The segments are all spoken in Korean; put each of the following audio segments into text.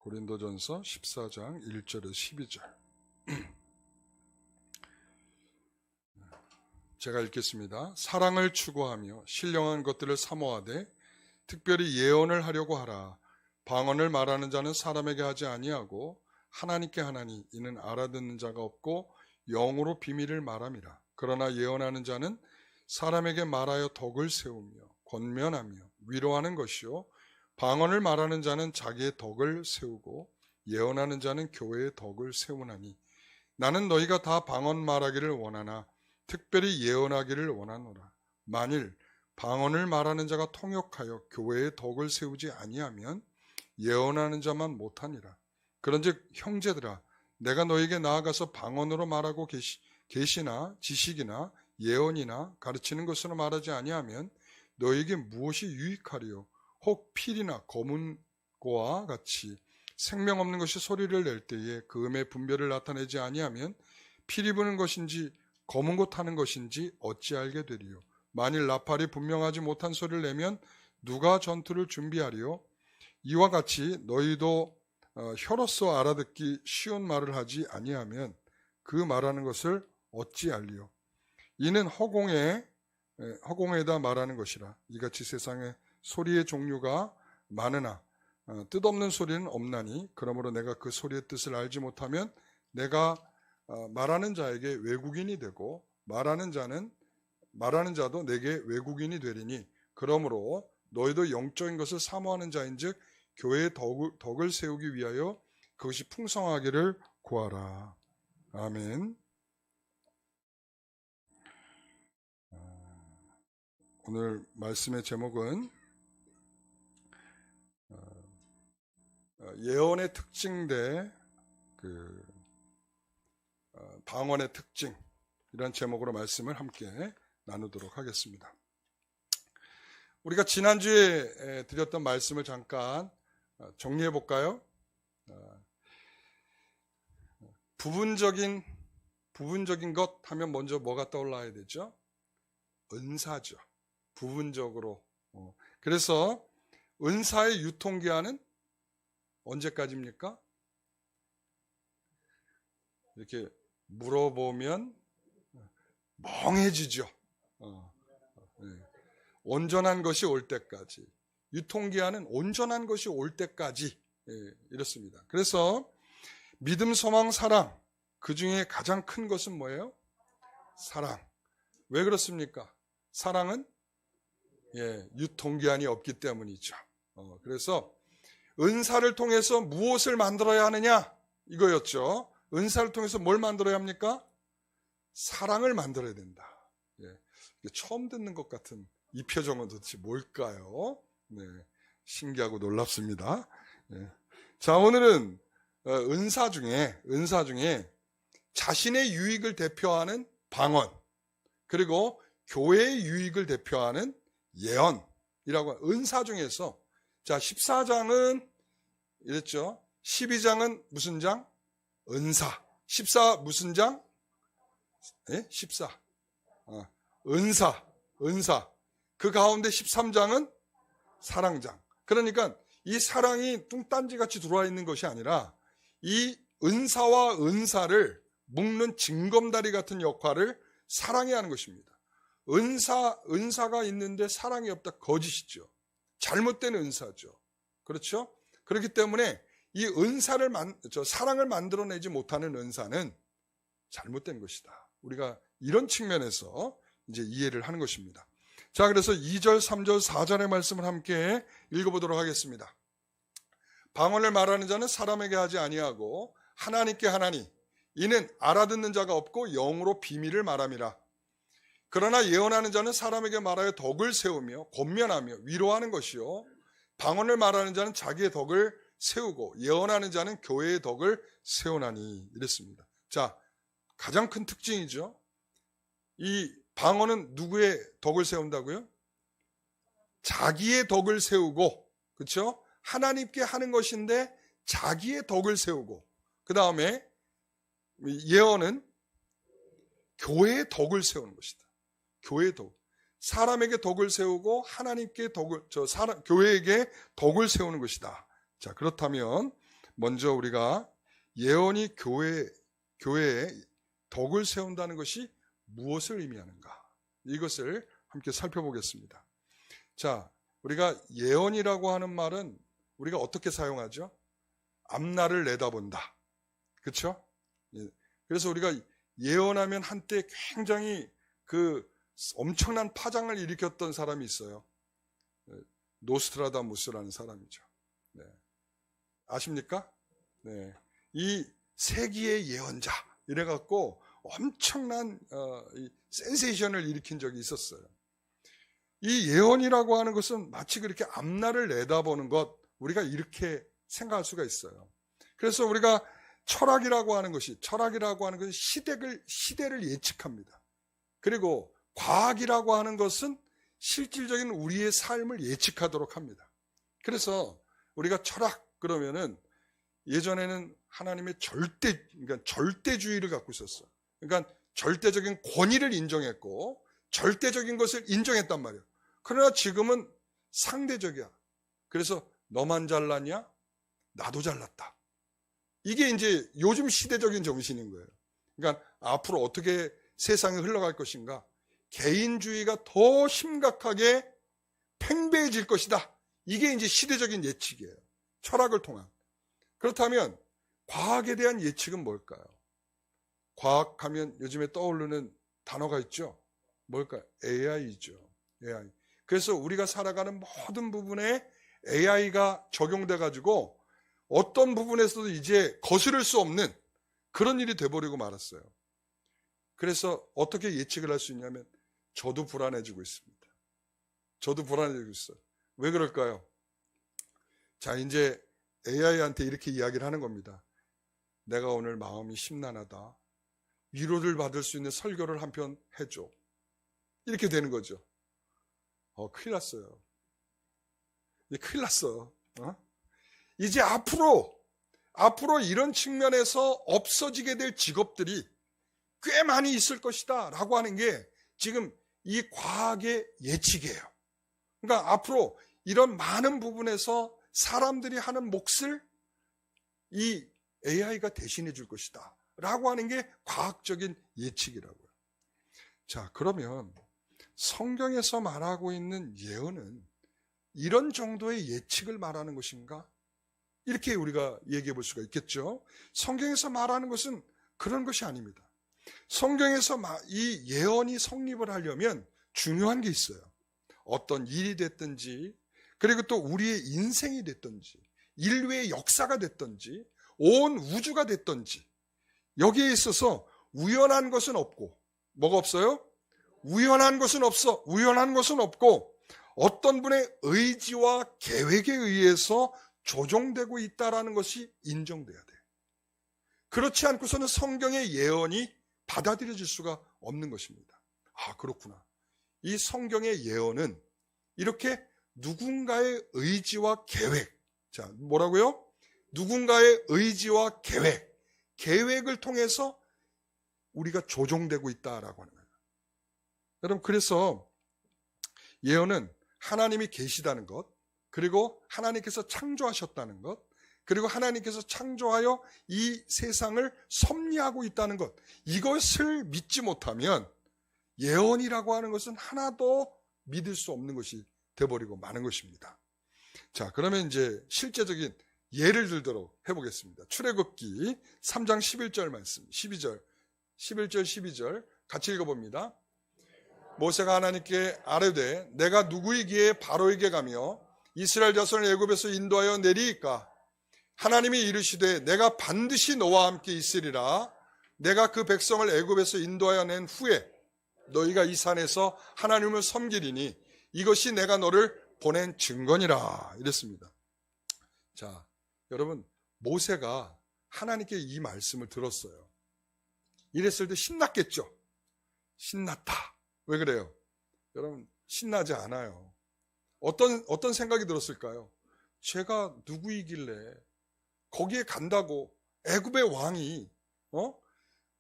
고린도전서 14장 1절에서 12절. 제가 읽겠습니다. 사랑을 추구하며 신령한 것들을 사모하되 특별히 예언을 하려고 하라. 방언을 말하는 자는 사람에게 하지 아니하고 하나님께 하나니 이는 알아듣는 자가 없고 영으로 비밀을 말함이라. 그러나 예언하는 자는 사람에게 말하여 덕을 세우며 권면하며 위로하는 것이요 방언을 말하는 자는 자기의 덕을 세우고 예언하는 자는 교회의 덕을 세우나니 나는 너희가 다 방언 말하기를 원하나 특별히 예언하기를 원하노라. 만일 방언을 말하는 자가 통역하여 교회의 덕을 세우지 아니하면 예언하는 자만 못하니라. 그런즉 형제들아 내가 너희에게 나아가서 방언으로 말하고 계시나 지식이나 예언이나 가르치는 것으로 말하지 아니하면 너희에게 무엇이 유익하리요? 혹 필이나 검은고와 같이 생명 없는 것이 소리를 낼 때에 그 음의 분별을 나타내지 아니하면 피리 부는 것인지 검은 고 타는 것인지 어찌 알게 되리요? 만일 나팔이 분명하지 못한 소리를 내면 누가 전투를 준비하리요? 이와 같이 너희도 혀로서 알아듣기 쉬운 말을 하지 아니하면 그 말하는 것을 어찌 알리요? 이는 허공에다 말하는 것이라. 이같이 세상에 소리의 종류가 많으나 뜻없는 소리는 없나니 그러므로 내가 그 소리의 뜻을 알지 못하면 내가 말하는 자에게 외국인이 되고 말하는 자도 내게 외국인이 되리니 그러므로 너희도 영적인 것을 사모하는 자인즉 교회의 덕을 세우기 위하여 그것이 풍성하기를 구하라. 아멘. 오늘 말씀의 제목은 예언의 특징 대 방언의 특징, 이런 제목으로 말씀을 함께 나누도록 하겠습니다. 우리가 지난주에 드렸던 말씀을 잠깐 정리해 볼까요? 부분적인 것 하면 먼저 뭐가 떠올라야 되죠? 은사죠. 부분적으로. 그래서 은사의 유통기한은 언제까지입니까? 이렇게 물어보면 멍해지죠. 온전한 것이 올 때까지. 유통기한은 온전한 것이 올 때까지. 이렇습니다. 그래서 믿음, 소망, 사랑, 그 중에 가장 큰 것은 뭐예요? 사랑. 왜 그렇습니까? 사랑은 유통기한이 없기 때문이죠. 그래서 은사를 통해서 무엇을 만들어야 하느냐? 이거였죠. 은사를 통해서 뭘 만들어야 합니까? 사랑을 만들어야 된다. 처음 듣는 것 같은 이 표정은 도대체 뭘까요? 신기하고 놀랍습니다. 자, 오늘은 은사 중에 자신의 유익을 대표하는 방언, 그리고 교회의 유익을 대표하는 예언이라고 은사 중에서, 자, 14장은 이랬죠. 12장은 무슨 장? 은사. 14 무슨 장? 14. 은사. 그 가운데 13장은 사랑장. 그러니까 이 사랑이 뚱딴지같이 들어와 있는 것이 아니라 이 은사와 은사를 묶는 징검다리 같은 역할을 사랑이 하는 것입니다. 은사가 있는데 사랑이 없다, 거짓이죠. 잘못된 은사죠. 그렇죠? 그렇기 때문에 이 사랑을 만들어내지 못하는 은사는 잘못된 것이다. 우리가 이런 측면에서 이제 이해를 하는 것입니다. 자, 그래서 2절, 3절, 4절의 말씀을 함께 읽어보도록 하겠습니다. 방언을 말하는 자는 사람에게 하지 아니하고 하나님께 하나니 이는 알아듣는 자가 없고 영으로 비밀을 말함이라. 그러나 예언하는 자는 사람에게 말하여 덕을 세우며 권면하며 위로하는 것이요 방언을 말하는 자는 자기의 덕을 세우고 예언하는 자는 교회의 덕을 세우나니. 이랬습니다. 자, 가장 큰 특징이죠. 이 방언은 누구의 덕을 세운다고요? 자기의 덕을 세우고, 그렇죠? 하나님께 하는 것인데 자기의 덕을 세우고, 그 다음에 예언은 교회의 덕을 세우는 것이다. 교회의 덕. 사람에게 덕을 세우고 하나님께 교회에게 덕을 세우는 것이다. 자, 그렇다면 먼저 우리가 예언이 교회에 덕을 세운다는 것이 무엇을 의미하는가? 이것을 함께 살펴보겠습니다. 자, 우리가 예언이라고 하는 말은 우리가 어떻게 사용하죠? 앞날을 내다본다. 그렇죠? 그래서 우리가 예언하면 한때 굉장히 그 엄청난 파장을 일으켰던 사람이 있어요. 노스트라다무스라는 사람이죠. 네. 아십니까? 네. 이 세기의 예언자 이래갖고 엄청난 센세이션을 일으킨 적이 있었어요. 이 예언이라고 하는 것은 마치 그렇게 앞날을 내다보는 것, 우리가 이렇게 생각할 수가 있어요. 그래서 우리가 철학이라고 하는 것이 시대를 예측합니다. 그리고 과학이라고 하는 것은 실질적인 우리의 삶을 예측하도록 합니다. 그래서 우리가 철학 그러면은 예전에는 하나님의 절대주의를 갖고 있었어요. 그러니까 절대적인 권위를 인정했고 절대적인 것을 인정했단 말이에요. 그러나 지금은 상대적이야. 그래서 너만 잘났냐? 나도 잘났다. 이게 이제 요즘 시대적인 정신인 거예요. 그러니까 앞으로 어떻게 세상이 흘러갈 것인가? 개인주의가 더 심각하게 팽배해질 것이다. 이게 이제 시대적인 예측이에요. 철학을 통한. 그렇다면 과학에 대한 예측은 뭘까요? 과학하면 요즘에 떠오르는 단어가 있죠. 뭘까요? AI죠. AI. 그래서 우리가 살아가는 모든 부분에 AI가 적용돼 가지고 어떤 부분에서도 이제 거스를 수 없는 그런 일이 돼버리고 말았어요. 그래서 어떻게 예측을 할 수 있냐면 저도 불안해지고 있습니다. 저도 불안해지고 있어요. 왜 그럴까요? 자, 이제 AI한테 이렇게 이야기를 하는 겁니다. 내가 오늘 마음이 심란하다. 위로를 받을 수 있는 설교를 한 편 해줘. 이렇게 되는 거죠. 큰일 났어요. 큰일 났어. 이제 앞으로 이런 측면에서 없어지게 될 직업들이 꽤 많이 있을 것이다 라고 하는 게 지금 이 과학의 예측이에요. 그러니까 앞으로 이런 많은 부분에서 사람들이 하는 몫을 이 AI가 대신해 줄 것이다 라고 하는 게 과학적인 예측이라고요. 자, 그러면 성경에서 말하고 있는 예언은 이런 정도의 예측을 말하는 것인가? 이렇게 우리가 얘기해 볼 수가 있겠죠. 성경에서 말하는 것은 그런 것이 아닙니다. 성경에서 이 예언이 성립을 하려면 중요한 게 있어요. 어떤 일이 됐든지, 그리고 또 우리의 인생이 됐든지, 인류의 역사가 됐든지, 온 우주가 됐든지, 여기에 있어서 우연한 것은 없고, 뭐가 없어요? 우연한 것은 없어. 우연한 것은 없고, 어떤 분의 의지와 계획에 의해서 조종되고 있다는 것이 인정돼야 돼. 그렇지 않고서는 성경의 예언이 받아들여질 수가 없는 것입니다. 아, 그렇구나. 이 성경의 예언은 이렇게 누군가의 의지와 계획, 자, 뭐라고요? 누군가의 의지와 계획을 통해서 우리가 조종되고 있다라고 하는 거예요. 여러분, 그래서 예언은 하나님이 계시다는 것, 그리고 하나님께서 창조하셨다는 것, 그리고 하나님께서 창조하여 이 세상을 섭리하고 있다는 것, 이것을 믿지 못하면 예언이라고 하는 것은 하나도 믿을 수 없는 것이 돼버리고 마는 것입니다. 자, 그러면 이제 실제적인 예를 들도록 해보겠습니다. 출애굽기 3장 11절 말씀, 11절 12절 같이 읽어봅니다. 모세가 하나님께 아뢰되 내가 누구이기에 바로에게 가며 이스라엘 자손을 애굽에서 인도하여 내리이까? 하나님이 이르시되 내가 반드시 너와 함께 있으리라. 내가 그 백성을 애굽에서 인도하여 낸 후에 너희가 이 산에서 하나님을 섬기리니 이것이 내가 너를 보낸 증거니라. 이랬습니다. 자, 여러분, 모세가 하나님께 이 말씀을 들었어요. 이랬을 때 신났겠죠? 신났다. 왜 그래요? 여러분, 신나지 않아요. 어떤 생각이 들었을까요? 제가 누구이길래 거기에 간다고 애굽의 왕이,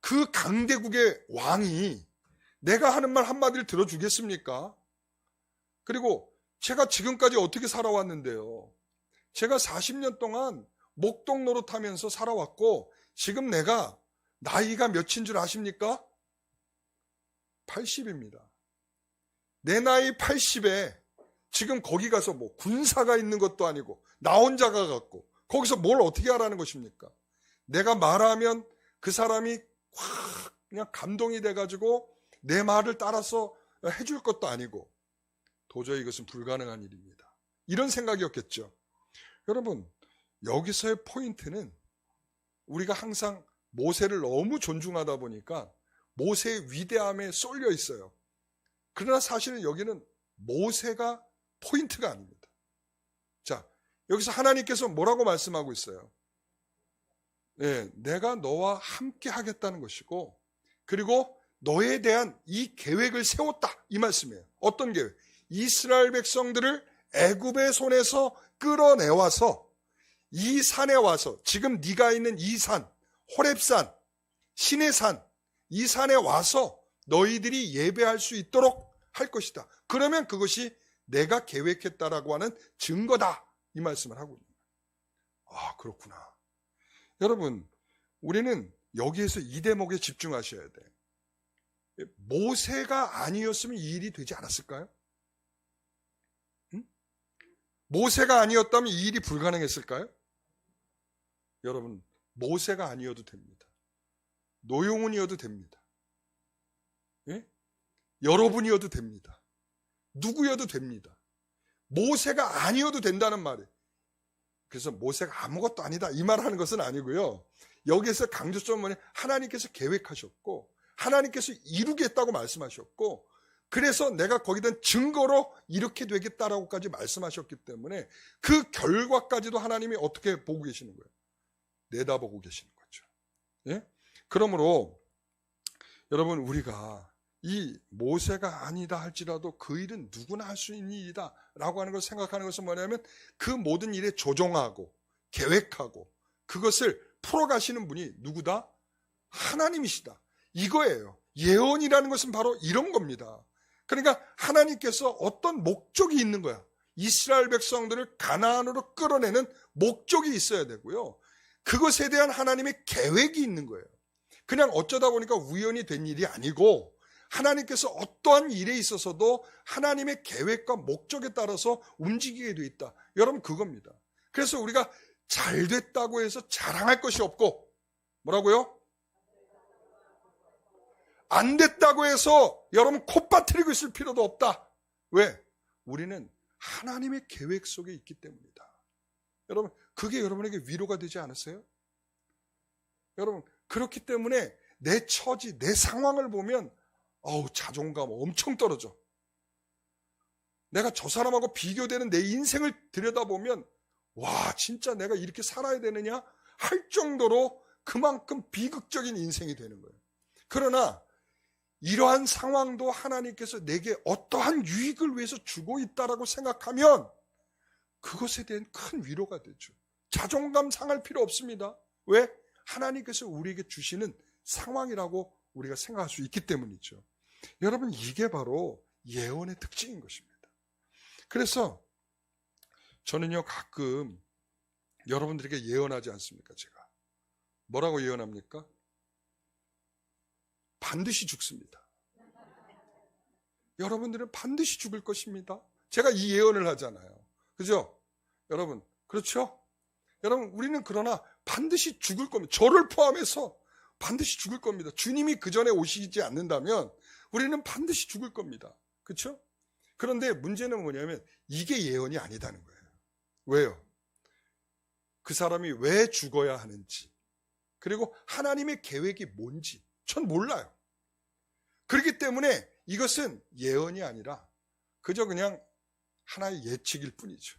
그 강대국의 왕이 내가 하는 말 한마디를 들어주겠습니까? 그리고 제가 지금까지 어떻게 살아왔는데요? 제가 40년 동안 목동 노릇하면서 살아왔고 지금 내가 나이가 몇인 줄 아십니까? 80입니다. 내 나이 80에 지금 거기 가서 뭐 군사가 있는 것도 아니고 나 혼자 가갖고 거기서 뭘 어떻게 하라는 것입니까? 내가 말하면 그 사람이 확 그냥 감동이 돼가지고 내 말을 따라서 해줄 것도 아니고 도저히 이것은 불가능한 일입니다. 이런 생각이었겠죠. 여러분, 여기서의 포인트는 우리가 항상 모세를 너무 존중하다 보니까 모세의 위대함에 쏠려 있어요. 그러나 사실은 여기는 모세가 포인트가 아닙니다. 자, 여기서 하나님께서 뭐라고 말씀하고 있어요? 네, 내가 너와 함께 하겠다는 것이고 그리고 너에 대한 이 계획을 세웠다 이 말씀이에요. 어떤 계획? 이스라엘 백성들을 애굽의 손에서 끌어내와서 이 산에 와서 지금 네가 있는 이 산, 호렙산, 신의 산, 이 산에 와서 너희들이 예배할 수 있도록 할 것이다. 그러면 그것이 내가 계획했다라고 하는 증거다 이 말씀을 하고 있는 거예요. 아, 그렇구나. 여러분, 우리는 여기에서 이 대목에 집중하셔야 돼요. 모세가 아니었으면 이 일이 되지 않았을까요? 모세가 아니었다면 이 일이 불가능했을까요? 여러분, 모세가 아니어도 됩니다. 노용훈이어도 됩니다. 예? 여러분이어도 됩니다. 누구여도 됩니다. 모세가 아니어도 된다는 말이에요. 그래서 모세가 아무것도 아니다 이 말하는 것은 아니고요. 여기에서 강조점은 뭐냐? 하나님께서 계획하셨고 하나님께서 이루겠다고 말씀하셨고 그래서 내가 거기다 증거로 이렇게 되겠다라고까지 말씀하셨기 때문에 그 결과까지도 하나님이 어떻게 보고 계시는 거예요? 내다보고 계시는 거죠. 예? 그러므로 여러분 우리가 이 모세가 아니다 할지라도 그 일은 누구나 할 수 있는 일이다 라고 하는 걸 생각하는 것은 뭐냐면 그 모든 일에 조종하고 계획하고 그것을 풀어가시는 분이 누구다? 하나님이시다. 이거예요. 예언이라는 것은 바로 이런 겁니다. 그러니까 하나님께서 어떤 목적이 있는 거야. 이스라엘 백성들을 가나안으로 끌어내는 목적이 있어야 되고요. 그것에 대한 하나님의 계획이 있는 거예요. 그냥 어쩌다 보니까 우연히 된 일이 아니고 하나님께서 어떠한 일에 있어서도 하나님의 계획과 목적에 따라서 움직이게 돼 있다. 여러분 그겁니다. 그래서 우리가 잘 됐다고 해서 자랑할 것이 없고 뭐라고요? 안 됐다고 해서 여러분 콧바트리고 있을 필요도 없다. 왜? 우리는 하나님의 계획 속에 있기 때문이다. 여러분 그게 여러분에게 위로가 되지 않으세요? 여러분 그렇기 때문에 내 처지, 내 상황을 보면 자존감 엄청 떨어져. 내가 저 사람하고 비교되는 내 인생을 들여다보면 와 진짜 내가 이렇게 살아야 되느냐 할 정도로 그만큼 비극적인 인생이 되는 거예요. 그러나 이러한 상황도 하나님께서 내게 어떠한 유익을 위해서 주고 있다라고 생각하면 그것에 대한 큰 위로가 되죠. 자존감 상할 필요 없습니다. 왜? 하나님께서 우리에게 주시는 상황이라고 우리가 생각할 수 있기 때문이죠. 여러분 이게 바로 예언의 특징인 것입니다. 그래서 저는요 가끔 여러분들에게 예언하지 않습니까? 제가 뭐라고 예언합니까? 반드시 죽습니다. 여러분들은 반드시 죽을 것입니다. 제가 이 예언을 하잖아요. 그죠? 여러분 그렇죠? 여러분 우리는 그러나 반드시 죽을 겁니다. 저를 포함해서 반드시 죽을 겁니다. 주님이 그 전에 오시지 않는다면 우리는 반드시 죽을 겁니다. 그렇죠? 그런데 문제는 뭐냐면 이게 예언이 아니다는 거예요. 왜요? 그 사람이 왜 죽어야 하는지 그리고 하나님의 계획이 뭔지 전 몰라요. 그렇기 때문에 이것은 예언이 아니라 그저 그냥 하나의 예측일 뿐이죠.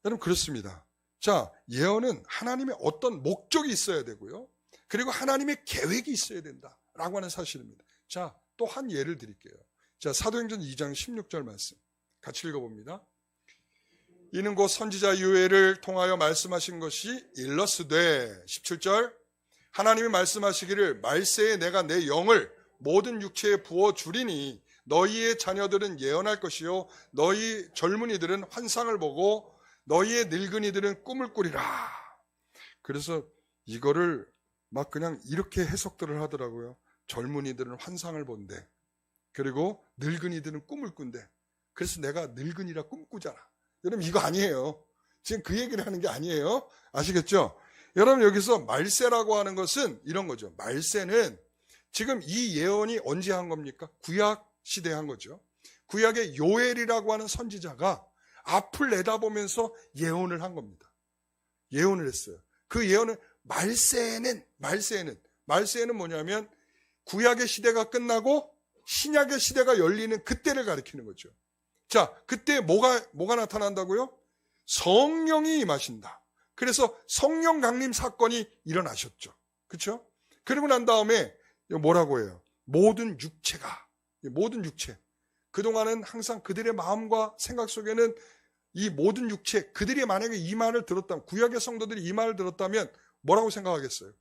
여러분 그렇습니다. 자, 예언은 하나님의 어떤 목적이 있어야 되고요. 그리고 하나님의 계획이 있어야 된다라고 하는 사실입니다. 자, 또 한 예를 드릴게요. 자, 사도행전 2장 16절 말씀 같이 읽어봅니다. 이는 곧 선지자 요엘을 통하여 말씀하신 것이 일러스되 17절 하나님이 말씀하시기를 말세에 내가 내 영을 모든 육체에 부어주리니 너희의 자녀들은 예언할 것이요 너희 젊은이들은 환상을 보고 너희의 늙은이들은 꿈을 꾸리라. 그래서 이거를 막 그냥 이렇게 해석들을 하더라고요. 젊은이들은 환상을 본대. 그리고 늙은이들은 꿈을 꾼대. 그래서 내가 늙은이라 꿈꾸잖아. 여러분 이거 아니에요. 지금 그 얘기를 하는 게 아니에요. 아시겠죠? 여러분 여기서 말세라고 하는 것은 이런 거죠. 말세는 지금 이 예언이 언제 한 겁니까? 구약 시대에 한 거죠. 구약의 요엘이라고 하는 선지자가 앞을 내다보면서 예언을 한 겁니다. 예언을 했어요. 그 예언은 말세에는 뭐냐면 구약의 시대가 끝나고 신약의 시대가 열리는 그때를 가리키는 거죠. 자, 그때 뭐가 나타난다고요? 성령이 임하신다. 그래서 성령 강림 사건이 일어나셨죠. 그렇죠? 그리고 난 다음에 뭐라고 해요? 모든 육체. 그동안은 항상 그들의 마음과 생각 속에는 이 모든 육체, 그들이 만약에 이 말을 들었다면, 구약의 성도들이 이 말을 들었다면 뭐라고 생각하겠어요?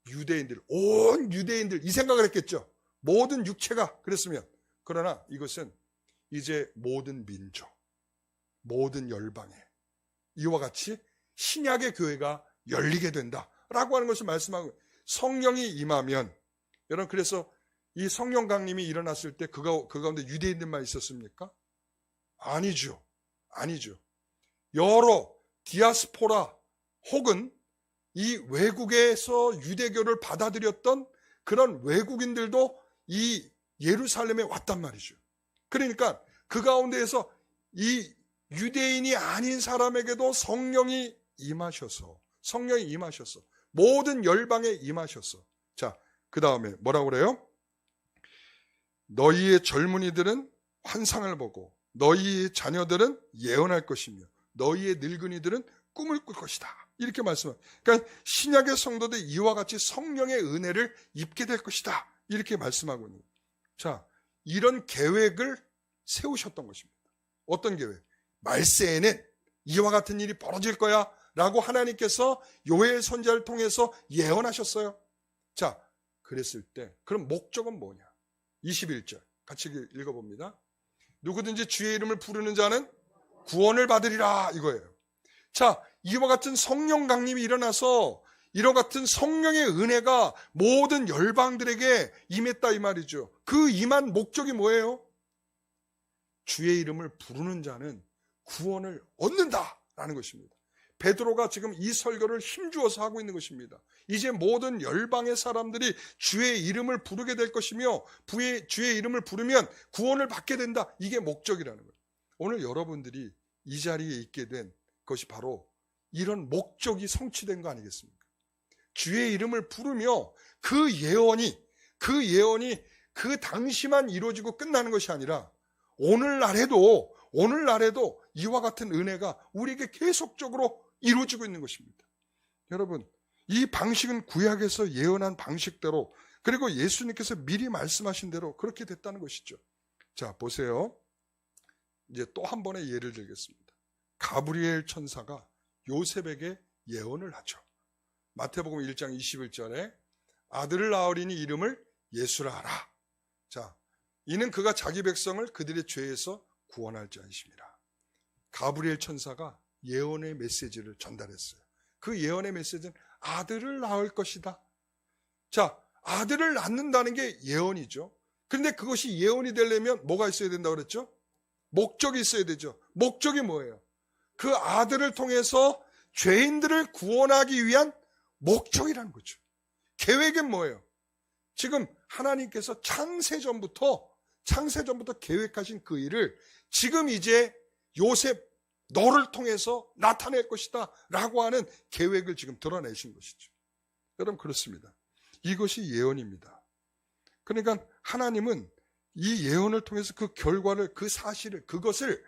유대인들, 온 유대인들 이 생각을 했겠죠. 모든 육체가 그랬으면. 그러나 이것은 이제 모든 민족, 모든 열방에 이와 같이 신약의 교회가 열리게 된다라고 하는 것을 말씀하고, 성령이 임하면, 여러분 그래서 이 성령 강림이 일어났을 때 그 가운데 유대인들만 있었습니까? 아니죠. 여러 디아스포라 혹은 이 외국에서 유대교를 받아들였던 그런 외국인들도 이 예루살렘에 왔단 말이죠. 그러니까 그 가운데에서 이 유대인이 아닌 사람에게도 성령이 임하셔서 모든 열방에 임하셔서, 자, 그 다음에 뭐라고 그래요? 너희의 젊은이들은 환상을 보고 너희의 자녀들은 예언할 것이며 너희의 늙은이들은 꿈을 꿀 것이다. 이렇게 말씀합니다. 그러니까 신약의 성도들 이와 같이 성령의 은혜를 입게 될 것이다. 이렇게 말씀하고 있는 거예요. 자, 이런 계획을 세우셨던 것입니다. 어떤 계획? 말세에는 이와 같은 일이 벌어질 거야 라고 하나님께서 요엘 선지자를 통해서 예언하셨어요. 자, 그랬을 때 그럼 목적은 뭐냐? 21절 같이 읽어봅니다. 누구든지 주의 이름을 부르는 자는 구원을 받으리라, 이거예요. 자, 이와 같은 성령 강림이 일어나서 이와 같은 성령의 은혜가 모든 열방들에게 임했다 이 말이죠. 그 임한 목적이 뭐예요? 주의 이름을 부르는 자는 구원을 얻는다라는 것입니다. 베드로가 지금 이 설교를 힘주어서 하고 있는 것입니다. 이제 모든 열방의 사람들이 주의 이름을 부르게 될 것이며 주의 이름을 부르면 구원을 받게 된다. 이게 목적이라는 거예요. 오늘 여러분들이 이 자리에 있게 된 것이 바로 이런 목적이 성취된 거 아니겠습니까? 주의 이름을 부르며 그 예언이 그 당시만 이루어지고 끝나는 것이 아니라 오늘날에도 이와 같은 은혜가 우리에게 계속적으로 이루어지고 있는 것입니다. 여러분, 이 방식은 구약에서 예언한 방식대로, 그리고 예수님께서 미리 말씀하신 대로 그렇게 됐다는 것이죠. 자, 보세요. 이제 또 한 번의 예를 들겠습니다. 가브리엘 천사가 요셉에게 예언을 하죠. 마태복음 1장 21절에 아들을 낳으리니 이름을 예수라 하라. 자, 이는 그가 자기 백성을 그들의 죄에서 구원할 자이십니다. 가브리엘 천사가 예언의 메시지를 전달했어요. 그 예언의 메시지는 아들을 낳을 것이다. 자, 아들을 낳는다는 게 예언이죠. 그런데 그것이 예언이 되려면 뭐가 있어야 된다고 그랬죠? 목적이 있어야 되죠. 목적이 뭐예요? 그 아들을 통해서 죄인들을 구원하기 위한 목적이라는 거죠. 계획은 뭐예요? 지금 하나님께서 창세전부터 계획하신 그 일을 지금 이제 요셉 너를 통해서 나타낼 것이다 라고 하는 계획을 지금 드러내신 것이죠. 여러분 그렇습니다. 이것이 예언입니다. 그러니까 하나님은 이 예언을 통해서 그 결과를, 그 사실을, 그것을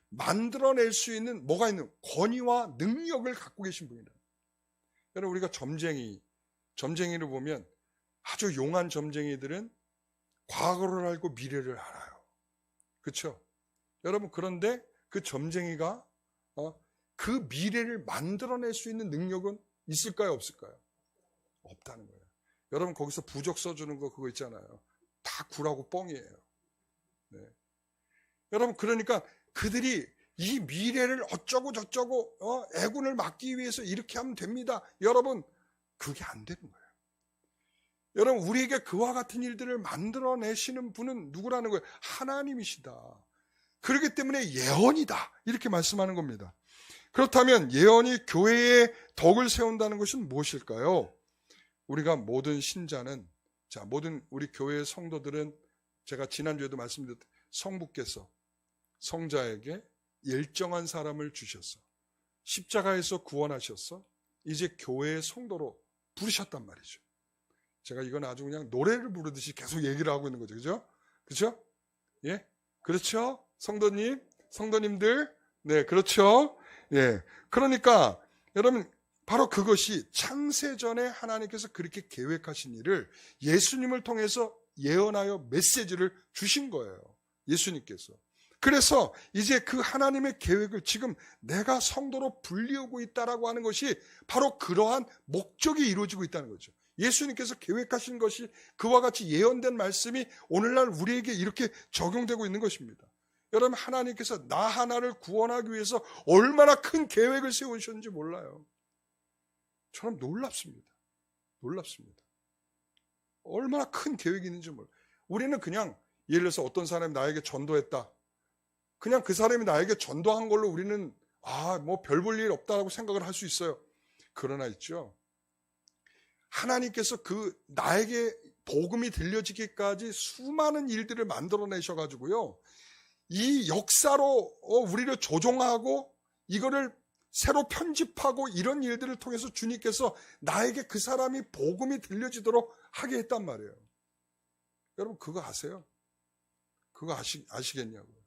만들어낼 수 있는 뭐가 있는 권위와 능력을 갖고 계신 분이다. 여러분 우리가 점쟁이를 보면 아주 용한 점쟁이들은 과거를 알고 미래를 알아요. 그렇죠? 여러분 그런데 그 점쟁이가 그 미래를 만들어낼 수 있는 능력은 있을까요? 없을까요? 없다는 거예요. 여러분 거기서 부적 써주는 거 그거 있잖아요. 다 구라고 뻥이에요. 네. 여러분 그러니까 그들이 이 미래를 어쩌고 저쩌고 애군을 막기 위해서 이렇게 하면 됩니다. 여러분, 그게 안 되는 거예요. 여러분, 우리에게 그와 같은 일들을 만들어내시는 분은 누구라는 거예요? 하나님이시다. 그렇기 때문에 예언이다, 이렇게 말씀하는 겁니다. 그렇다면 예언이 교회에 덕을 세운다는 것은 무엇일까요? 우리가 모든 신자는, 모든 우리 교회의 성도들은, 제가 지난주에도 말씀드렸듯 성부께서 성자에게 일정한 사람을 주셔서 십자가에서 구원하셔서 이제 교회의 성도로 부르셨단 말이죠. 제가 이건 아주 그냥 노래를 부르듯이 계속 얘기를 하고 있는 거죠. 그죠? 그렇죠? 예? 그렇죠? 성도님들. 네, 그렇죠? 예. 그러니까 여러분, 바로 그것이 창세전에 하나님께서 그렇게 계획하신 일을 예수님을 통해서 예언하여 메시지를 주신 거예요. 예수님께서. 그래서 이제 그 하나님의 계획을 지금 내가 성도로 불리우고 있다라고 하는 것이 바로 그러한 목적이 이루어지고 있다는 거죠. 예수님께서 계획하신 것이 그와 같이 예언된 말씀이 오늘날 우리에게 이렇게 적용되고 있는 것입니다. 여러분, 하나님께서 나 하나를 구원하기 위해서 얼마나 큰 계획을 세우셨는지 몰라요. 저는 놀랍습니다. 얼마나 큰 계획이 있는지 몰라요. 우리는 그냥 예를 들어서 어떤 사람이 나에게 전도했다. 그냥 그 사람이 나에게 전도한 걸로 우리는 뭐 별 볼 일 없다라고 생각을 할 수 있어요. 그러나 있죠. 하나님께서 나에게 복음이 들려지기까지 수많은 일들을 만들어내셔가지고요. 이 역사로 우리를 조종하고 이거를 새로 편집하고 이런 일들을 통해서 주님께서 나에게 그 사람이 복음이 들려지도록 하게 했단 말이에요. 여러분, 그거 아세요? 그거 아시겠냐고요.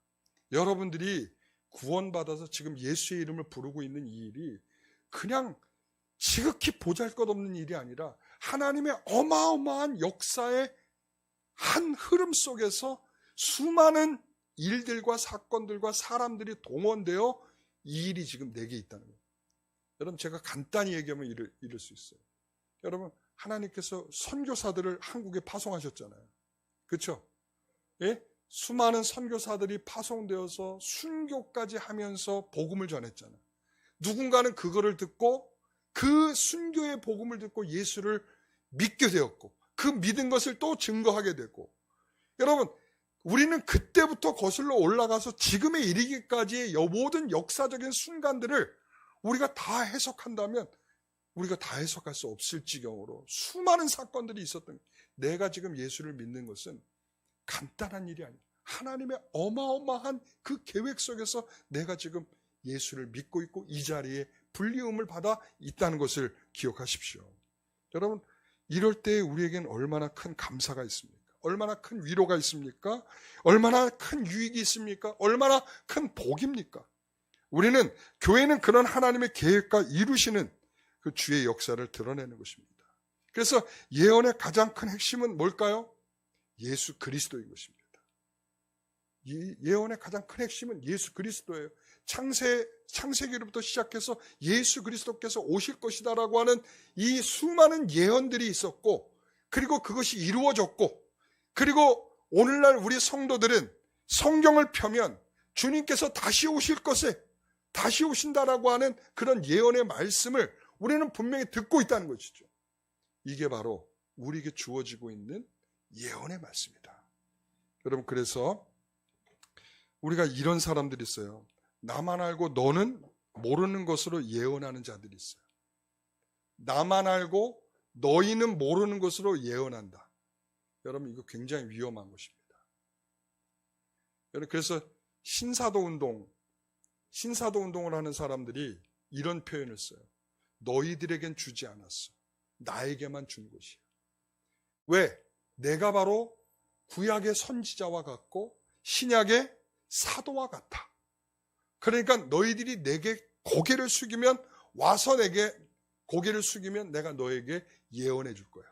여러분들이 구원받아서 지금 예수의 이름을 부르고 있는 이 일이 그냥 지극히 보잘것없는 일이 아니라 하나님의 어마어마한 역사의 한 흐름 속에서 수많은 일들과 사건들과 사람들이 동원되어 이 일이 지금 내게 있다는 거예요. 여러분, 제가 간단히 얘기하면 이럴 수 있어요. 여러분, 하나님께서 선교사들을 한국에 파송하셨잖아요. 그렇죠? 예? 수많은 선교사들이 파송되어서 순교까지 하면서 복음을 전했잖아요. 누군가는 그거를 듣고 그 순교의 복음을 듣고 예수를 믿게 되었고 그 믿은 것을 또 증거하게 되고, 여러분, 우리는 그때부터 거슬러 올라가서 지금에 이르기까지의 모든 역사적인 순간들을 우리가 다 해석한다면 우리가 다 해석할 수 없을 지경으로 수많은 사건들이 있었던, 내가 지금 예수를 믿는 것은 간단한 일이 아니에요. 하나님의 어마어마한 그 계획 속에서 내가 지금 예수를 믿고 있고 이 자리에 불리움을 받아 있다는 것을 기억하십시오. 여러분, 이럴 때 우리에겐 얼마나 큰 감사가 있습니까? 얼마나 큰 위로가 있습니까? 얼마나 큰 유익이 있습니까? 얼마나 큰 복입니까? 우리는, 교회는 그런 하나님의 계획과 이루시는 그 주의 역사를 드러내는 것입니다. 그래서 예언의 가장 큰 핵심은 뭘까요? 예수 그리스도인 것입니다. 이 예언의 가장 큰 핵심은 예수 그리스도예요. 창세기로부터 시작해서 예수 그리스도께서 오실 것이다라고 하는 이 수많은 예언들이 있었고, 그리고 그것이 이루어졌고, 그리고 오늘날 우리 성도들은 성경을 펴면 주님께서 다시 오실 것에, 다시 오신다라고 하는 그런 예언의 말씀을 우리는 분명히 듣고 있다는 것이죠. 이게 바로 우리에게 주어지고 있는 예언의 말씀이다. 여러분, 그래서 우리가 이런 사람들이 있어요. 나만 알고 너는 모르는 것으로 예언하는 자들이 있어요. 나만 알고 너희는 모르는 것으로 예언한다. 여러분, 이거 굉장히 위험한 것입니다. 여러분, 그래서 신사도 운동을 하는 사람들이 이런 표현을 써요. 너희들에겐 주지 않았어. 나에게만 준 것이야. 왜? 내가 바로 구약의 선지자와 같고 신약의 사도와 같아. 그러니까 너희들이 내게 고개를 숙이면, 와서 내게 고개를 숙이면 내가 너에게 예언해 줄 거야.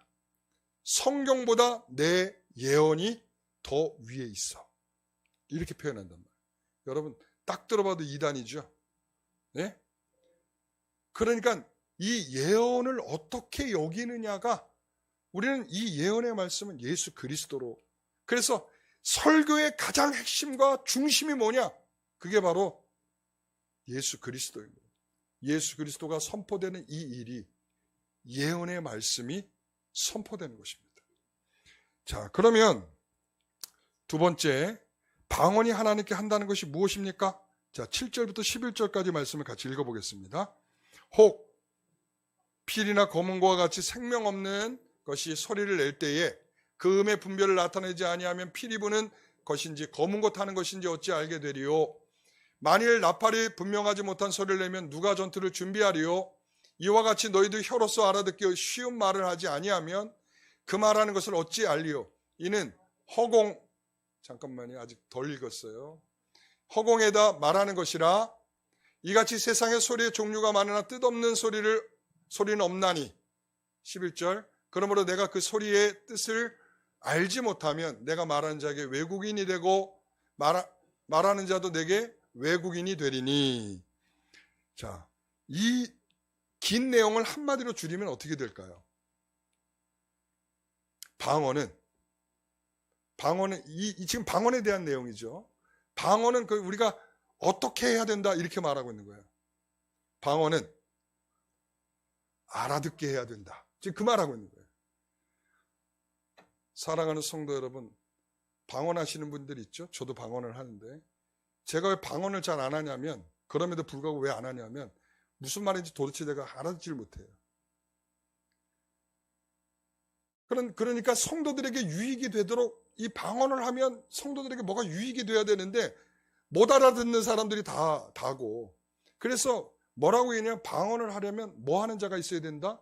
성경보다 내 예언이 더 위에 있어. 이렇게 표현한단 말이에요. 여러분, 딱 들어봐도 이단이죠. 네? 그러니까 이 예언을 어떻게 여기느냐가, 우리는 이 예언의 말씀은 예수 그리스도로, 그래서 설교의 가장 핵심과 중심이 뭐냐? 그게 바로 예수 그리스도입니다. 예수 그리스도가 선포되는 이 일이 예언의 말씀이 선포되는 것입니다. 자, 그러면 두 번째, 방언이 하나님께 한다는 것이 무엇입니까? 자, 7절부터 11절까지 말씀을 같이 읽어보겠습니다. 혹 필이나 검은고와 같이 생명 없는 것이 소리를 낼 때에 그 음의 분별을 나타내지 아니하면 피리 부는 것인지 검은고 타는 것인지 어찌 알게 되리요? 만일 나팔이 분명하지 못한 소리를 내면 누가 전투를 준비하리요? 이와 같이 너희도 혀로서 알아듣기 쉬운 말을 하지 아니하면 그 말하는 것을 어찌 알리요? 이는 허공, 잠깐만요, 아직 덜 읽었어요. 허공에다 말하는 것이라. 이같이 세상에 소리의 종류가 많으나 뜻없는 소리는 없나니. 11절, 그러므로 내가 그 소리의 뜻을 알지 못하면 내가 말하는 자에게 외국인이 되고 말하는 자도 내게 외국인이 되리니. 자, 이 긴 내용을 한마디로 줄이면 어떻게 될까요? 방언은 지금 방언에 대한 내용이죠. 방언은 우리가 어떻게 해야 된다 이렇게 말하고 있는 거예요. 방언은 알아듣게 해야 된다. 지금 그 말하고 있는 거예요. 사랑하는 성도 여러분, 방언하시는 분들 있죠? 저도 방언을 하는데 제가 왜 방언을 잘 안 하냐면, 그럼에도 불구하고 왜 안 하냐면 무슨 말인지 도대체 내가 알아듣지를 못해요. 그러니까 성도들에게 유익이 되도록 이 방언을 하면 성도들에게 뭐가 유익이 돼야 되는데 못 알아듣는 사람들이 다고. 그래서 뭐라고 했냐면 방언을 하려면 뭐 하는 자가 있어야 된다?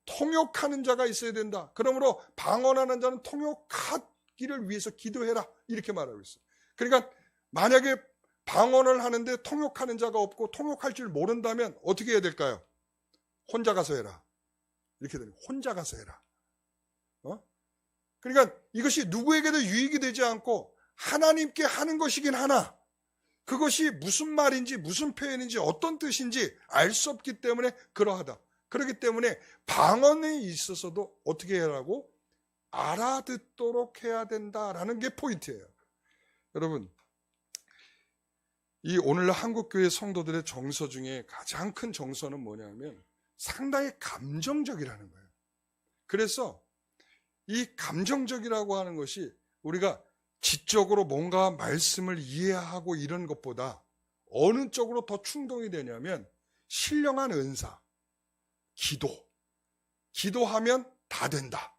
통역하는 자가 있어야 된다. 그러므로 방언하는 자는 통역하기를 위해서 기도해라. 이렇게 말하고 있어요. 그러니까 만약에 방언을 하는데 통역하는 자가 없고 통역할 줄 모른다면 어떻게 해야 될까요? 혼자 가서 해라. 이렇게 되는 거예요. 혼자 가서 해라. 그러니까 이것이 누구에게도 유익이 되지 않고 하나님께 하는 것이긴 하나 그것이 무슨 말인지 무슨 표현인지 어떤 뜻인지 알 수 없기 때문에 그러하다. 그렇기 때문에 방언에 있어서도 어떻게 하라고? 알아듣도록 해야 된다라는 게 포인트예요. 여러분, 이 오늘날 한국교회 성도들의 정서 중에 가장 큰 정서는 뭐냐면 상당히 감정적이라는 거예요. 그래서 이 감정적이라고 하는 것이 우리가 지적으로 뭔가 말씀을 이해하고 이런 것보다 어느 쪽으로 더 충동이 되냐면 신령한 은사, 기도하면 다 된다.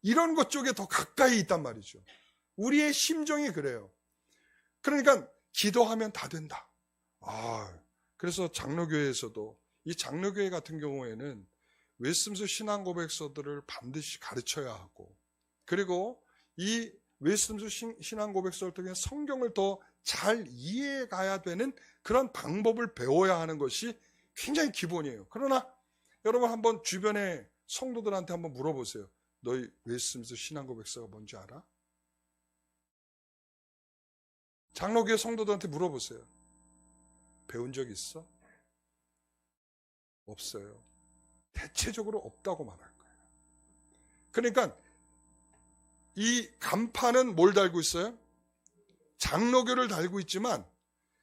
이런 것 쪽에 더 가까이 있단 말이죠. 우리의 심정이 그래요. 그러니까 기도하면 다 된다. 그래서 장로교회에서도 이 장로교회 같은 경우에는 웨스민스터 신앙고백서들을 반드시 가르쳐야 하고 그리고 이 웨스민스터 신앙고백서를 통해 성경을 더 잘 이해해 가야 되는 그런 방법을 배워야 하는 것이 굉장히 기본이에요. 그러나 여러분 한번 주변의 성도들한테 한번 물어보세요. 너희 웨스민스터 신앙고백서가 뭔지 알아? 장로교회 성도들한테 물어보세요. 배운 적 있어? 없어요. 대체적으로 없다고 말할 거예요. 그러니까 이 간판은 뭘 달고 있어요? 장로교를 달고 있지만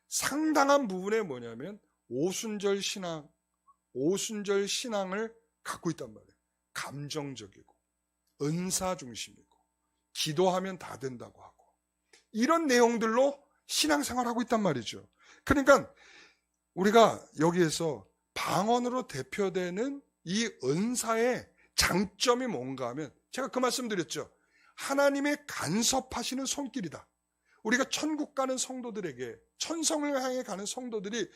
상당한 부분에 뭐냐면 오순절 신앙을 갖고 있단 말이에요. 감정적이고 은사 중심이고 기도하면 다 된다고 하고 이런 내용들로 신앙생활하고 있단 말이죠. 그러니까 우리가 여기에서 방언으로 대표되는 이 은사의 장점이 뭔가 하면 제가 그 말씀 드렸죠. 하나님의 간섭하시는 손길이다. 우리가 천국 가는 성도들에게 천성을 향해 가는 성도들이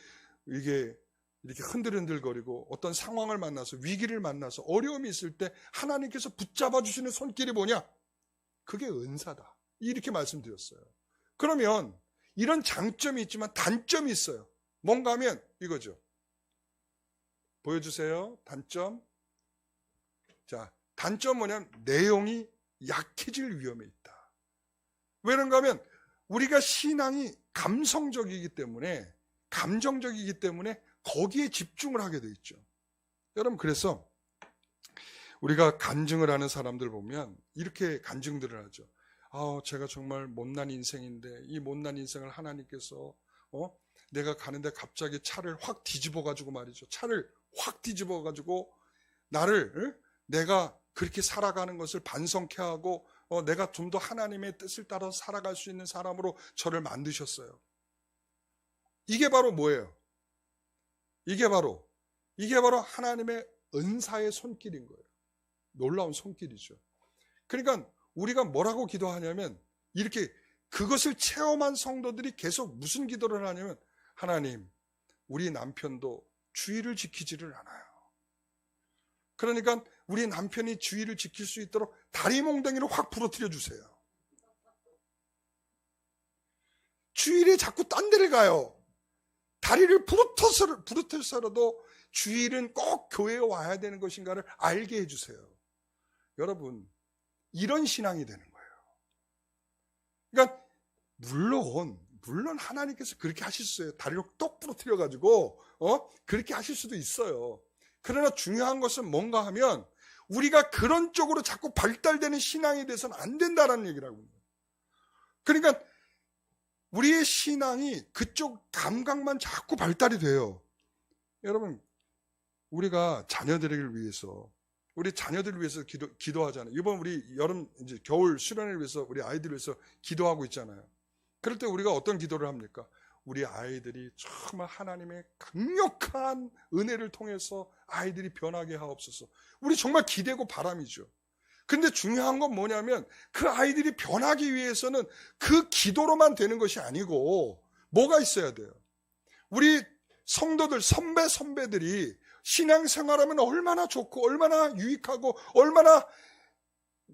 이게 이렇게 흔들흔들거리고 어떤 상황을 만나서 위기를 만나서 어려움이 있을 때 하나님께서 붙잡아 주시는 손길이 뭐냐? 그게 은사다. 이렇게 말씀드렸어요. 그러면 이런 장점이 있지만 단점이 있어요. 뭔가 하면 이거죠. 보여주세요. 단점. 자, 단점 뭐냐면 내용이 약해질 위험이 있다. 왜 그런가 하면 우리가 신앙이 감성적이기 때문에 감정적이기 때문에 거기에 집중을 하게 돼 있죠. 여러분 그래서 우리가 간증을 하는 사람들 보면 이렇게 간증들을 하죠. 제가 정말 못난 인생인데 이 못난 인생을 하나님께서 내가 가는데 갑자기 차를 확 뒤집어가지고 말이죠. 차를 확 뒤집어가지고 나를 내가 그렇게 살아가는 것을 반성케 하고 내가 좀 더 하나님의 뜻을 따라서 살아갈 수 있는 사람으로 저를 만드셨어요. 이게 바로 뭐예요? 이게 바로 하나님의 은사의 손길인 거예요. 놀라운 손길이죠. 그러니까 우리가 뭐라고 기도하냐면 이렇게 그것을 체험한 성도들이 계속 무슨 기도를 하냐면 하나님, 우리 남편도 주의를 지키지를 않아요. 그러니까 우리 남편이 주의를 지킬 수 있도록 다리 몽둥이를 확 부러뜨려 주세요. 주일에 자꾸 딴 데를 가요. 다리를 부러뜨려서라도 주일은 꼭 교회에 와야 되는 것인가를 알게 해주세요. 여러분, 이런 신앙이 되는 거예요. 그러니까 물론 하나님께서 그렇게 하실 수 있어요. 다리를 똑 부러뜨려가지고 그렇게 하실 수도 있어요. 그러나 중요한 것은 뭔가 하면 우리가 그런 쪽으로 자꾸 발달되는 신앙이 돼서는 안 된다는 얘기라고. 그러니까 우리의 신앙이 그쪽 감각만 자꾸 발달이 돼요. 여러분, 우리가 자녀들을 위해서, 우리 자녀들을 위해서 기도하잖아요. 이번 우리 이제 겨울 수련을 위해서 우리 아이들을 위해서 기도하고 있잖아요. 그럴 때 우리가 어떤 기도를 합니까? 우리 아이들이 정말 하나님의 강력한 은혜를 통해서 아이들이 변하게 하옵소서. 우리 정말 기대고 바람이죠. 근데 중요한 건 뭐냐면 그 아이들이 변하기 위해서는 그 기도로만 되는 것이 아니고 뭐가 있어야 돼요? 우리 성도들, 선배들이 신앙생활하면 얼마나 좋고 얼마나 유익하고 얼마나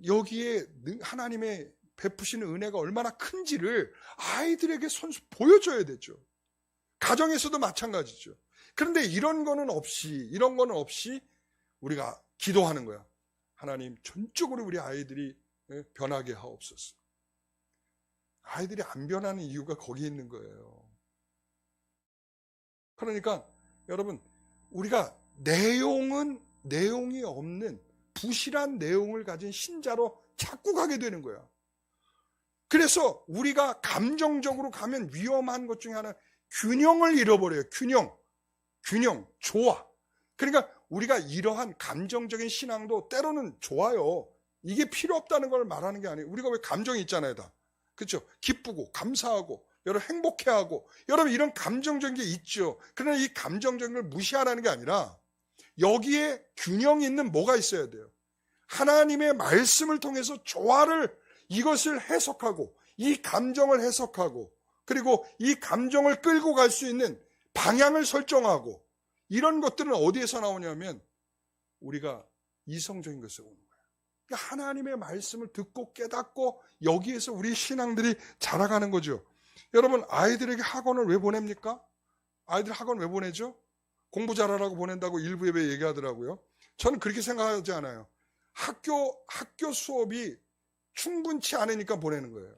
여기에 하나님의 베푸시는 은혜가 얼마나 큰지를 아이들에게 보여줘야 되죠. 가정에서도 마찬가지죠. 그런데 이런 거는 없이 우리가 기도하는 거야. 하나님, 전적으로 우리 아이들이 변하게 하옵소서. 아이들이 안 변하는 이유가 거기 있는 거예요. 그러니까 여러분, 우리가 내용이 없는 부실한 내용을 가진 신자로 자꾸 가게 되는 거야. 그래서 우리가 감정적으로 가면 위험한 것 중에 하나, 균형을 잃어버려요. 균형, 조화. 그러니까 우리가 이러한 감정적인 신앙도 때로는 좋아요. 이게 필요 없다는 걸 말하는 게 아니에요. 우리가 왜 감정이 있잖아요, 다. 그렇죠? 기쁘고 감사하고 여러분 행복해하고 여러분 이런 감정적인 게 있죠. 그러나 이 감정적인 걸 무시하라는 게 아니라 여기에 균형이 있는 뭐가 있어야 돼요. 하나님의 말씀을 통해서 이것을 해석하고 이 감정을 해석하고 그리고 이 감정을 끌고 갈 수 있는 방향을 설정하고 이런 것들은 어디에서 나오냐면 우리가 이성적인 것에서 오는 거예요. 그러니까 하나님의 말씀을 듣고 깨닫고 여기에서 우리 신앙들이 자라가는 거죠. 여러분, 아이들에게 학원을 왜 보냅니까? 아이들 학원 왜 보내죠? 공부 잘하라고 보낸다고 일부 예배 얘기하더라고요. 저는 그렇게 생각하지 않아요. 학교 수업이 충분치 않으니까 보내는 거예요.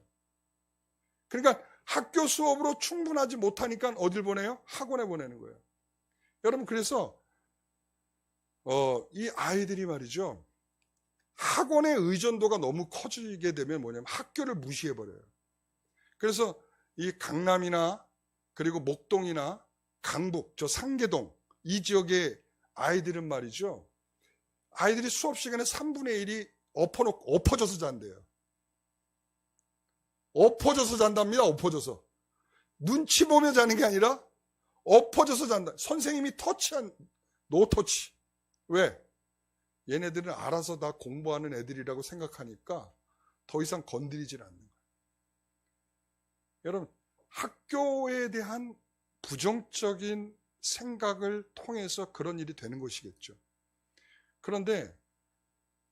그러니까 학교 수업으로 충분하지 못하니까 어딜 보내요? 학원에 보내는 거예요. 여러분, 그래서 이 아이들이 말이죠. 학원의 의존도가 너무 커지게 되면 뭐냐면 학교를 무시해버려요. 그래서 이 강남이나 그리고 목동이나 강북, 저 상계동 이 지역의 아이들은 말이죠. 아이들이 수업 시간에 3분의 1이 엎어져서 잔대요. 엎어져서 잔답니다. 엎어져서. 눈치 보며 자는 게 아니라 엎어져서 잔다. 선생님이 노터치. 왜? 얘네들은 알아서 다 공부하는 애들이라고 생각하니까 더 이상 건드리질 않는 거예요. 여러분, 학교에 대한 부정적인 생각을 통해서 그런 일이 되는 것이겠죠. 그런데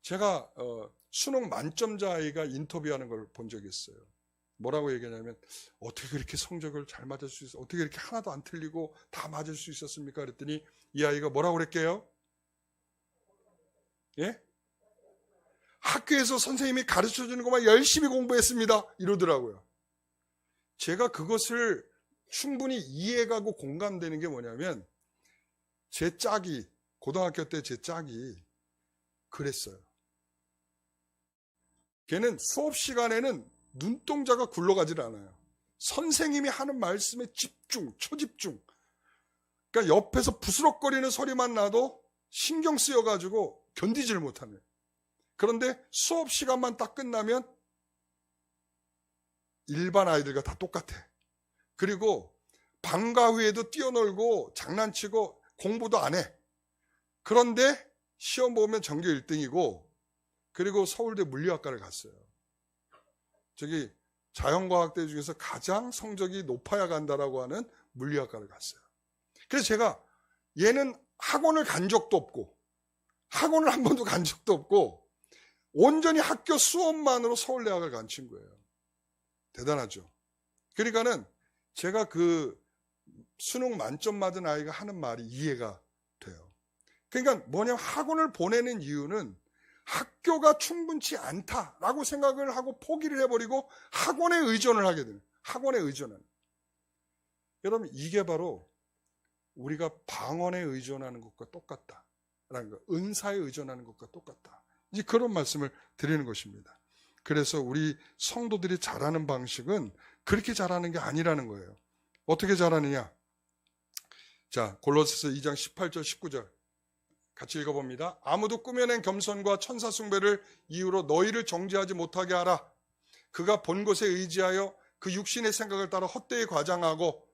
제가 수능 만점자 아이가 인터뷰하는 걸 본 적이 있어요. 뭐라고 얘기하냐면 어떻게 그렇게 성적을 잘 맞을 수 있어? 어떻게 이렇게 하나도 안 틀리고 다 맞을 수 있었습니까? 그랬더니 이 아이가 뭐라고 그랬게요? 예? 학교에서 선생님이 가르쳐주는 것만 열심히 공부했습니다. 이러더라고요. 제가 그것을 충분히 이해가고 공감되는 게 뭐냐면 제 짝이 고등학교 때 제 짝이 그랬어요. 걔는 수업 시간에는 눈동자가 굴러가질 않아요. 선생님이 하는 말씀에 집중, 초집중. 그러니까 옆에서 부스럭거리는 소리만 나도 신경 쓰여가지고 견디지를 못하네. 그런데 수업 시간만 딱 끝나면 일반 아이들과 다 똑같아. 그리고 방과 후에도 뛰어놀고 장난치고 공부도 안 해. 그런데 시험 보면 전교 1등이고, 그리고 서울대 물리학과를 갔어요. 저기 자연과학대 중에서 가장 성적이 높아야 간다라고 하는 물리학과를 갔어요. 그래서 제가 얘는 학원을 간 적도 없고 학원을 한 번도 간 적도 없고 온전히 학교 수업만으로 서울대학을 간 친구예요. 대단하죠. 그러니까는 제가 그 수능 만점 맞은 아이가 하는 말이 이해가 돼요. 그러니까 뭐냐면 학원을 보내는 이유는 학교가 충분치 않다라고 생각을 하고 포기를 해버리고 학원에 의존을 하게 되는, 학원에 의존하는. 여러분, 이게 바로 우리가 방언에 의존하는 것과 똑같다라는 거, 은사에 의존하는 것과 똑같다. 이제 그런 말씀을 드리는 것입니다. 그래서 우리 성도들이 잘하는 방식은 그렇게 잘하는 게 아니라는 거예요. 어떻게 잘하느냐? 자, 골로새서 2장 18절 19절 같이 읽어봅니다. 아무도 꾸며낸 겸손과 천사 숭배를 이유로 너희를 정죄하지 못하게 하라. 그가 본 것에 의지하여 그 육신의 생각을 따라 헛되이 과장하고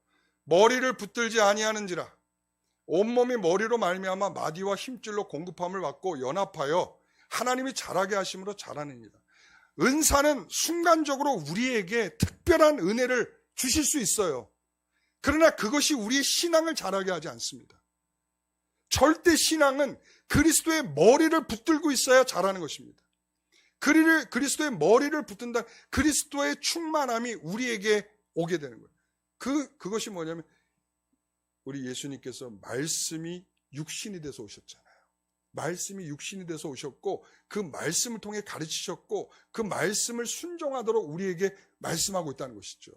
머리를 붙들지 아니하는지라. 온몸이 머리로 말미암아 마디와 힘줄로 공급함을 받고 연합하여 하나님이 잘하게 하심으로 잘하느니라. 은사는 순간적으로 우리에게 특별한 은혜를 주실 수 있어요. 그러나 그것이 우리의 신앙을 자라게 하지 않습니다. 절대 신앙은 그리스도의 머리를 붙들고 있어야 자라는 것입니다. 그리스도의 머리를 붙든다, 그리스도의 충만함이 우리에게 오게 되는 거예요. 그것이 뭐냐면 우리 예수님께서 말씀이 육신이 돼서 오셨잖아요. 말씀이 육신이 돼서 오셨고 그 말씀을 통해 가르치셨고 그 말씀을 순종하도록 우리에게 말씀하고 있다는 것이죠.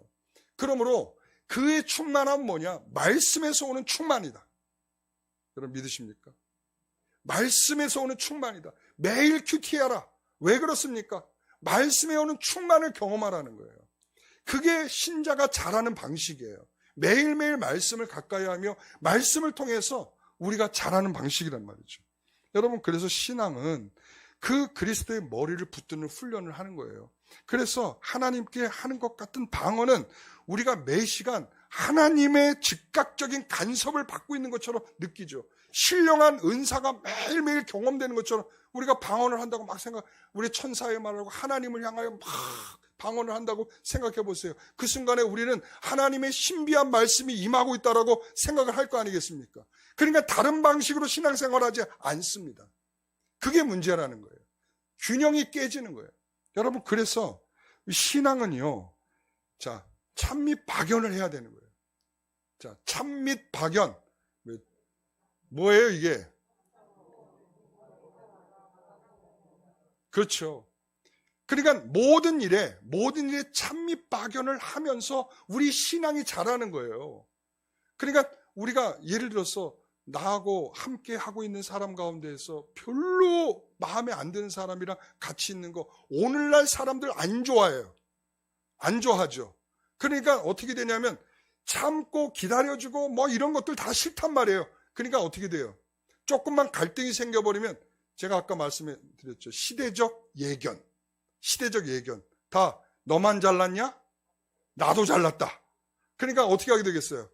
그러므로 그의 충만함은 뭐냐? 말씀에서 오는 충만이다. 여러분 믿으십니까? 말씀에서 오는 충만이다. 매일 큐티하라. 왜 그렇습니까? 말씀에 오는 충만을 경험하라는 거예요. 그게 신자가 잘하는 방식이에요. 매일매일 말씀을 가까이 하며 말씀을 통해서 우리가 잘하는 방식이란 말이죠. 여러분, 그래서 신앙은 그 그리스도의 머리를 붙드는 훈련을 하는 거예요. 그래서 하나님께 하는 것 같은 방언은 우리가 매 시간 하나님의 즉각적인 간섭을 받고 있는 것처럼 느끼죠. 신령한 은사가 매일매일 경험되는 것처럼 우리가 방언을 한다고 막 우리 천사의 말하고 하나님을 향하여 막 방언을 한다고 생각해 보세요. 그 순간에 우리는 하나님의 신비한 말씀이 임하고 있다라고 생각을 할 거 아니겠습니까? 그러니까 다른 방식으로 신앙생활하지 않습니다. 그게 문제라는 거예요. 균형이 깨지는 거예요. 여러분, 그래서 신앙은요, 자, 참 및 박연을 해야 되는 거예요. 자, 참 및 박연. 뭐예요, 이게? 그렇죠. 그러니까 모든 일에 참 및 박연을 하면서 우리 신앙이 자라는 거예요. 그러니까 우리가 예를 들어서 나하고 함께 하고 있는 사람 가운데에서 별로 마음에 안 드는 사람이랑 같이 있는 거 오늘날 사람들 안 좋아해요. 안 좋아하죠. 그러니까 어떻게 되냐면 참고 기다려주고 뭐 이런 것들 다 싫단 말이에요. 그러니까 어떻게 돼요? 조금만 갈등이 생겨버리면 제가 아까 말씀드렸죠. 시대적 예견. 다 너만 잘났냐? 나도 잘났다. 그러니까 어떻게 하게 되겠어요?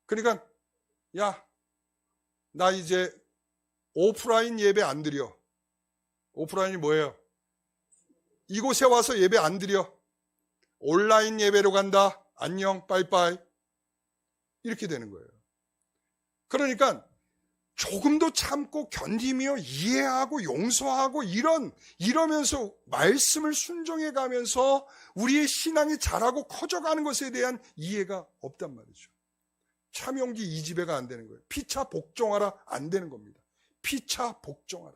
그러니까 야, 나 이제 오프라인 예배 안 드려. 오프라인이 뭐예요? 이곳에 와서 예배 안 드려. 온라인 예배로 간다. 안녕, 빠이빠이. 이렇게 되는 거예요. 그러니까 조금도 참고 견디며 이해하고 용서하고 이러면서 말씀을 순종해 가면서 우리의 신앙이 자라고 커져가는 것에 대한 이해가 없단 말이죠. 참용기 이지배가 안 되는 거예요. 피차 복종하라 안 되는 겁니다. 피차 복종하라.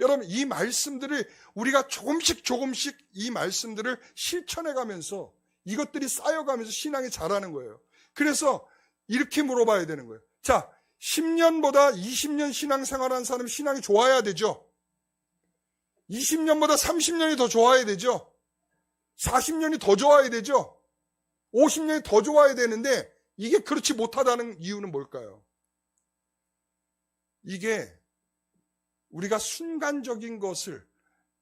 여러분, 이 말씀들을 우리가 조금씩 이 말씀들을 실천해 가면서 이것들이 쌓여가면서 신앙이 자라는 거예요. 그래서 이렇게 물어봐야 되는 거예요. 자, 10년보다 20년 신앙생활하는 사람은 신앙이 좋아야 되죠. 20년보다 30년이 더 좋아야 되죠. 40년이 더 좋아야 되죠. 50년이 더 좋아야 되는데 이게 그렇지 못하다는 이유는 뭘까요? 이게 우리가 순간적인 것을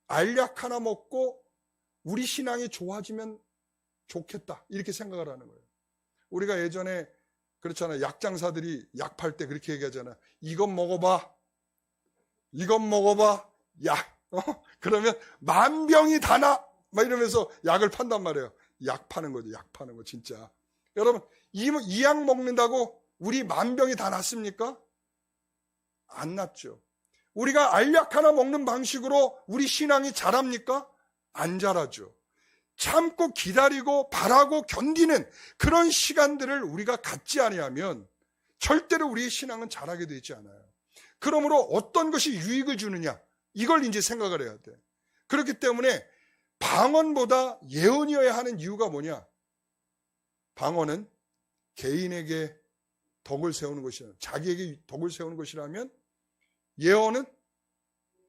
알약 하나 먹고 우리 신앙이 좋아지면 좋겠다 이렇게 생각을 하는 거예요. 우리가 예전에 그렇잖아요. 약장사들이 약 팔 때 그렇게 얘기하잖아요. 이건 먹어봐. 이건 먹어봐. 약. 그러면 만병이 다 나. 막 이러면서 약을 판단 말이에요. 약 파는 거죠. 약 파는 거 진짜. 여러분 이 약 먹는다고 우리 만병이 다 낫습니까? 안 낫죠. 우리가 알약 하나 먹는 방식으로 우리 신앙이 자랍니까? 안 자라죠. 참고 기다리고 바라고 견디는 그런 시간들을 우리가 갖지 아니하면 절대로 우리의 신앙은 자라게 되지 않아요. 그러므로 어떤 것이 유익을 주느냐 이걸 이제 생각을 해야 돼. 그렇기 때문에 방언보다 예언이어야 하는 이유가 뭐냐? 방언은 개인에게 덕을 세우는 것이라, 자기에게 덕을 세우는 것이라면 예언은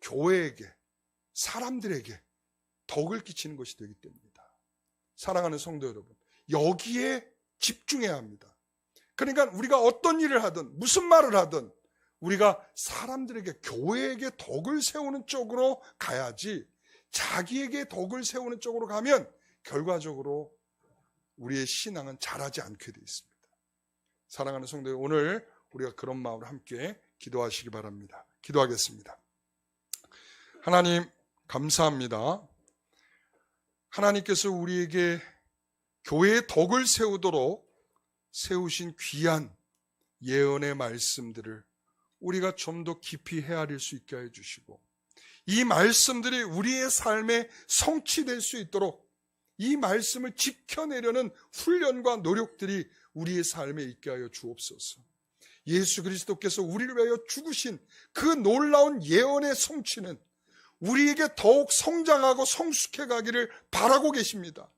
교회에게, 사람들에게 덕을 끼치는 것이 되기 때문이다. 사랑하는 성도 여러분, 여기에 집중해야 합니다. 그러니까 우리가 어떤 일을 하든 무슨 말을 하든 우리가 사람들에게, 교회에게 덕을 세우는 쪽으로 가야지, 자기에게 덕을 세우는 쪽으로 가면 결과적으로 우리의 신앙은 자라지 않게 되어 있습니다. 사랑하는 성도 여러분, 오늘 우리가 그런 마음으로 함께 기도하시기 바랍니다. 기도하겠습니다. 하나님 감사합니다. 하나님께서 우리에게 교회의 덕을 세우도록 세우신 귀한 예언의 말씀들을 우리가 좀 더 깊이 헤아릴 수 있게 해주시고, 이 말씀들이 우리의 삶에 성취될 수 있도록 이 말씀을 지켜내려는 훈련과 노력들이 우리의 삶에 있게 하여 주옵소서. 예수 그리스도께서 우리를 위하여 죽으신 그 놀라운 예언의 성취는 우리에게 더욱 성장하고 성숙해 가기를 바라고 계십니다.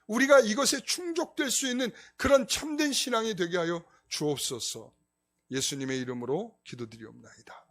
우리가 이것에 충족될 수 있는 그런 참된 신앙이 되게 하여 주옵소서. 예수님의 이름으로 기도드리옵나이다.